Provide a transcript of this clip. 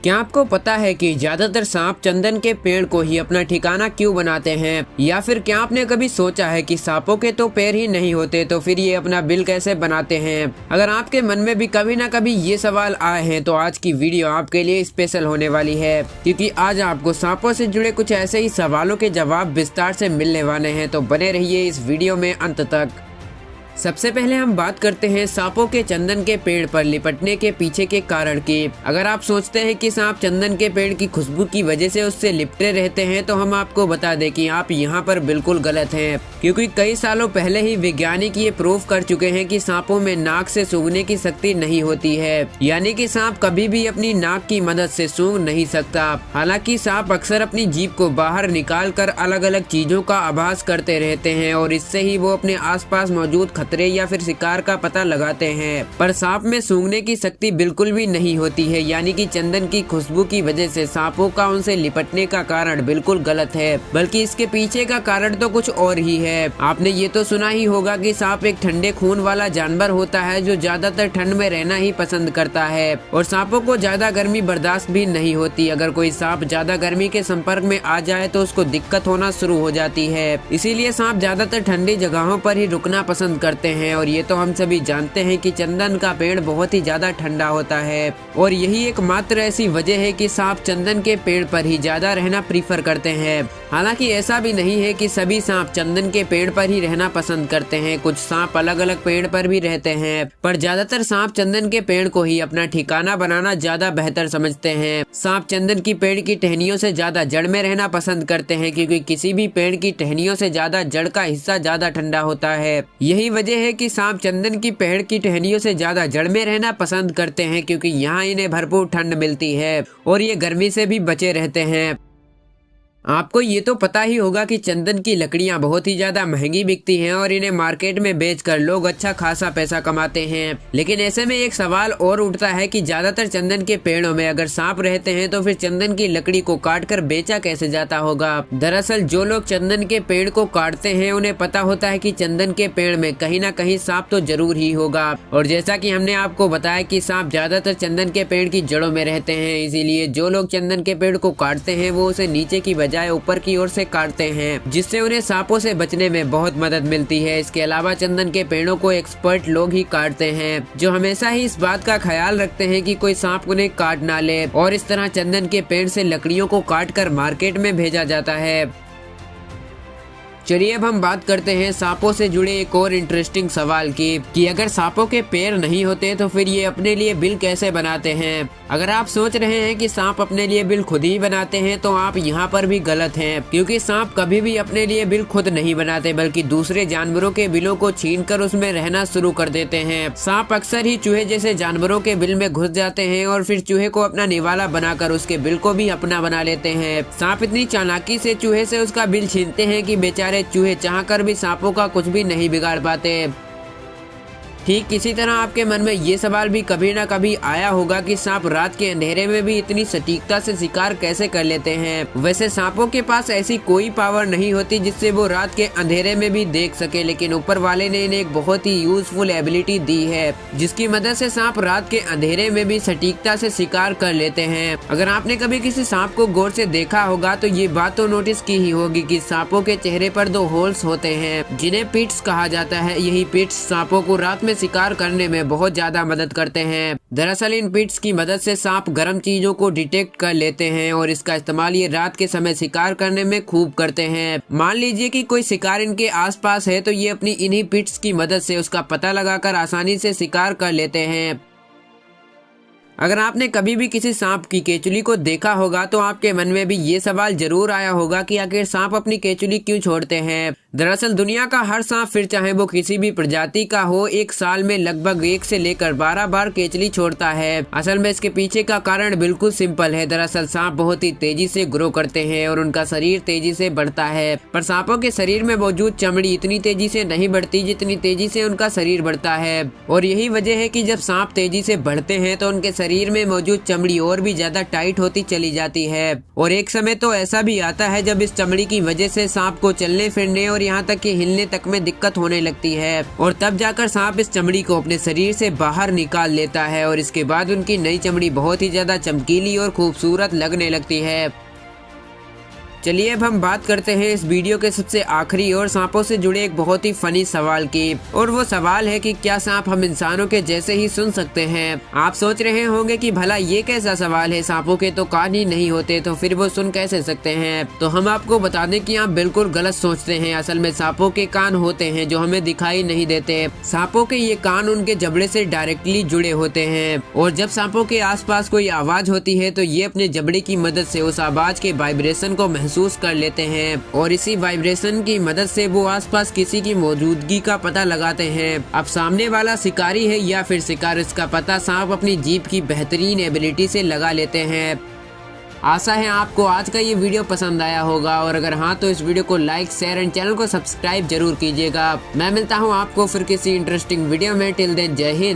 क्या आपको पता है कि ज्यादातर सांप चंदन के पेड़ को ही अपना ठिकाना क्यों बनाते हैं? या फिर क्या आपने कभी सोचा है कि सांपों के तो पैर ही नहीं होते तो फिर ये अपना बिल कैसे बनाते हैं? अगर आपके मन में भी कभी ना कभी ये सवाल आए हैं तो आज की वीडियो आपके लिए स्पेशल होने वाली है, क्योंकि आज आपको सांपों से जुड़े कुछ ऐसे ही सवालों के जवाब विस्तार से मिलने वाले हैं। तो बने रहिए इस वीडियो में अंत तक। सबसे पहले हम बात करते हैं सांपों के चंदन के पेड़ पर लिपटने के पीछे के कारण की। अगर आप सोचते हैं कि सांप चंदन के पेड़ की खुशबू की वजह से उससे लिपटे रहते हैं तो हम आपको बता दें कि आप यहाँ पर बिल्कुल गलत हैं, क्योंकि कई सालों पहले ही वैज्ञानिक ये प्रूव कर चुके हैं कि सांपों में नाक से सूंघने की शक्ति नहीं होती है, यानी कि सांप कभी भी अपनी नाक की मदद से सूंघ नहीं सकता। हालांकि सांप अक्सर अपनी जीभ को बाहर निकाल कर अलग अलग चीजों का आभास करते रहते हैं और इससे ही वो अपने आसपास मौजूद खतरे या फिर शिकार का पता लगाते हैं। पर सांप में सूंघने की शक्ति बिल्कुल भी नहीं होती है, यानी कि चंदन की खुशबू की वजह से सांपों का उनसे लिपटने का कारण बिल्कुल गलत है, बल्कि इसके पीछे का कारण तो कुछ और ही है। आपने ये तो सुना ही होगा कि सांप एक ठंडे खून वाला जानवर होता है जो ज्यादातर ठंड में रहना ही पसंद करता है और सांपों को ज्यादा गर्मी बर्दाश्त भी नहीं होती। अगर कोई सांप ज्यादा गर्मी के संपर्क में आ जाए तो उसको दिक्कत होना शुरू हो जाती है, इसीलिए सांप ज्यादातर ठंडी जगहों पर ही रुकना पसंद करते हैं। और ये तो हम सभी जानते हैं कि चंदन का पेड़ बहुत ही ज्यादा ठंडा होता है और यही एकमात्र ऐसी वजह है कि सांप चंदन के पेड़ पर ही ज्यादा रहना प्रीफर करते हैं। हालांकि ऐसा भी नहीं है कि सभी सांप चंदन के पेड़ पर ही रहना पसंद करते हैं, कुछ सांप अलग अलग पेड़ पर भी रहते हैं, पर ज्यादातर सांप चंदन के पेड़ को ही अपना ठिकाना बनाना ज्यादा बेहतर समझते हैं। सांप चंदन की पेड़ की टहनियों से ज्यादा जड़ में रहना पसंद करते हैं, क्योंकि किसी भी पेड़ की टहनियों से ज्यादा जड़ का हिस्सा ज्यादा ठंडा होता है। यही वजह है कि सांप चंदन की पेड़ की टहनियों से ज्यादा जड़ में रहना पसंद करते हैं, क्योंकि यहाँ इन्हें भरपूर ठंड मिलती है और ये गर्मी से भी बचे रहते हैं। आपको ये तो पता ही होगा कि चंदन की लकड़ियां बहुत ही ज्यादा महंगी बिकती हैं और इन्हें मार्केट में बेचकर लोग अच्छा खासा पैसा कमाते हैं। लेकिन ऐसे में एक सवाल और उठता है कि ज्यादातर चंदन के पेड़ों में अगर सांप रहते हैं तो फिर चंदन की लकड़ी को काटकर बेचा कैसे जाता होगा? दरअसल जो लोग चंदन के पेड़ को काटते हैं उन्हें पता होता है कि चंदन के पेड़ में कहीं ना कहीं सांप तो जरूर ही होगा, और जैसा कि हमने आपको बताया कि सांप ज्यादातर चंदन के पेड़ की जड़ों में रहते हैं, इसीलिए जो लोग चंदन के पेड़ को काटते हैं वो उसे नीचे की बजाय ऊपर की ओर से काटते हैं, जिससे उन्हें सांपों से बचने में बहुत मदद मिलती है। इसके अलावा चंदन के पेड़ों को एक्सपर्ट लोग ही काटते हैं, जो हमेशा ही इस बात का ख्याल रखते हैं कि कोई सांप उन्हें काट ना ले, और इस तरह चंदन के पेड़ से लकड़ियों को काटकर मार्केट में भेजा जाता है। चलिए अब हम बात करते हैं सांपों से जुड़े एक और इंटरेस्टिंग सवाल की कि अगर सांपों के पैर नहीं होते तो फिर ये अपने लिए बिल कैसे बनाते हैं? अगर आप सोच रहे हैं कि सांप अपने लिए बिल खुद ही बनाते हैं तो आप यहाँ पर भी गलत हैं, क्योंकि सांप कभी भी अपने लिए बिल खुद नहीं बनाते, बल्कि दूसरे जानवरों के बिलों को छीनकर उसमें रहना शुरू कर देते हैं। सांप अक्सर ही चूहे जैसे जानवरों के बिल में घुस जाते हैं और फिर चूहे को अपना निवाला बनाकर उसके बिल को भी अपना बना लेते हैं। सांप इतनी चालाकी से चूहे से उसका बिल छीनते हैं कि बेचारे चूहे चाहकर भी सांपों का कुछ भी नहीं बिगाड़ पाते। ठीक इसी तरह आपके मन में ये सवाल भी कभी ना कभी आया होगा कि सांप रात के अंधेरे में भी इतनी सटीकता से शिकार कैसे कर लेते हैं? वैसे सांपों के पास ऐसी कोई पावर नहीं होती जिससे वो रात के अंधेरे में भी देख सके, लेकिन ऊपर वाले ने इन्हें एक बहुत ही यूजफुल एबिलिटी दी है, जिसकी मदद से सांप रात के अंधेरे में भी सटीकता से शिकार कर लेते हैं। अगर आपने कभी किसी सांप को गौर से देखा होगा तो ये बात तो नोटिस की ही होगी कि सांपों के चेहरे पर 2 होल्स होते हैं, जिन्हें पिट्स कहा जाता है। यही पिट्स सांपों को रात में शिकार करने में बहुत ज्यादा मदद करते हैं। दरअसल इन पिट्स की मदद से सांप गर्म चीजों को डिटेक्ट कर लेते हैं और इसका इस्तेमाल ये रात के समय शिकार करने में खूब करते हैं। मान लीजिए कि कोई शिकार इनके आसपास है तो ये अपनी इन्हीं पिट्स की मदद से उसका पता लगाकर आसानी से शिकार कर लेते हैं। अगर आपने कभी भी किसी सांप की केचुली को देखा होगा तो आपके मन में भी ये सवाल जरूर आया होगा कि आखिर सांप अपनी केचुली क्यों छोड़ते हैं? दरअसल दुनिया का हर सांप, फिर चाहे वो किसी भी प्रजाति का हो, एक साल में लगभग 1 से लेकर 12 बार केचुली छोड़ता है। असल में इसके पीछे का कारण बिल्कुल सिंपल है। दरअसल सांप बहुत ही तेजी से ग्रो करते हैं और उनका शरीर तेजी से बढ़ता है, पर सांपों के शरीर में मौजूद चमड़ी इतनी तेजी से नहीं बढ़ती जितनी तेजी से उनका शरीर बढ़ता है। और यही वजह है कि जब सांप तेजी से बढ़ते हैं तो उनके शरीर में मौजूद चमड़ी और भी ज्यादा टाइट होती चली जाती है। और एक समय तो ऐसा भी आता है जब इस चमड़ी की वजह से सांप को चलने फिरने और यहाँ तक कि हिलने तक में दिक्कत होने लगती है, और तब जाकर सांप इस चमड़ी को अपने शरीर से बाहर निकाल लेता है और इसके बाद उनकी नई चमड़ी बहुत ही ज्यादा चमकीली और खूबसूरत लगने लगती है। चलिए अब हम बात करते हैं इस वीडियो के सबसे आखिरी और सांपों से जुड़े एक बहुत ही फनी सवाल की, और वो सवाल है कि क्या सांप हम इंसानों के जैसे ही सुन सकते हैं। आप सोच रहे होंगे कि भला ये कैसा सवाल है, सांपों के तो कान ही नहीं होते तो फिर वो सुन कैसे सकते हैं। तो हम आपको बता दें कि आप बिल्कुल गलत सोचते हैं। असल में सांपों के कान होते हैं जो हमें दिखाई नहीं देते। सांपों के ये कान उनके जबड़े से डायरेक्टली जुड़े होते हैं, और जब सांपों के आसपास कोई आवाज होती है तो ये अपने जबड़े की मदद से उस आवाज के वाइब्रेशन को महसूस कर लेते हैं, और इसी वाइब्रेशन की मदद से वो आसपास किसी की मौजूदगी का पता लगाते हैं। अब सामने वाला शिकारी है या फिर शिकार, इसका पता सांप अपनी जीभ की बेहतरीन एबिलिटी से लगा लेते हैं। आशा है आपको आज का ये वीडियो पसंद आया होगा, और अगर हाँ तो इस वीडियो को लाइक, शेयर एंड चैनल को सब्सक्राइब जरूर कीजिएगा। मैं मिलता हूँ आपको फिर किसी इंटरेस्टिंग वीडियो में। टिल देन जय हिंद।